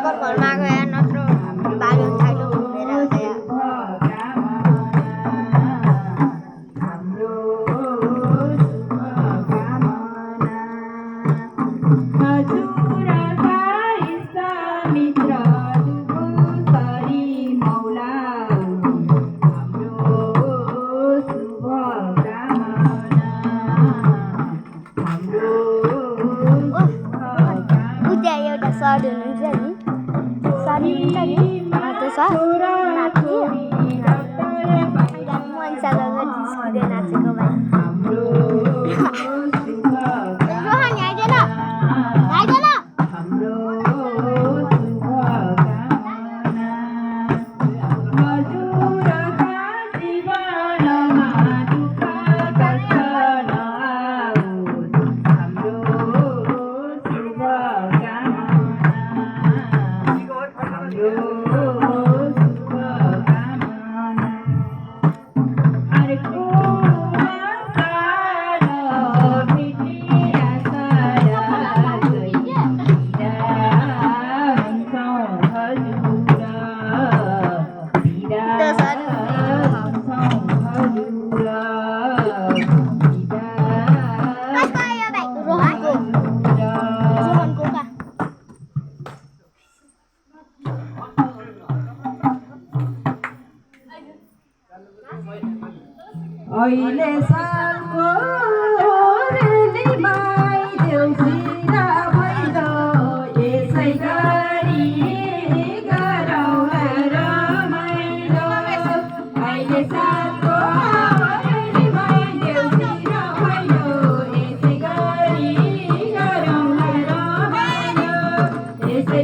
घरमा गएर नत्र बाल्यो छाल्यो घुमेर गयो सर हुनुहुन्छ नि सरी हुन्छ नि त्यो सर नाच्थ्यो मनसाला जिस्किँदै नाचेको भाइ रोहन आइदेन आइदेन अहिले सालको रेलीमाई देउसीरा भैलो यसै गरी गरौँ रमाइलो अहिले सालको रेलीमाई देउसीरा भैलो यसै गरी गरौँ रमाइलो यसै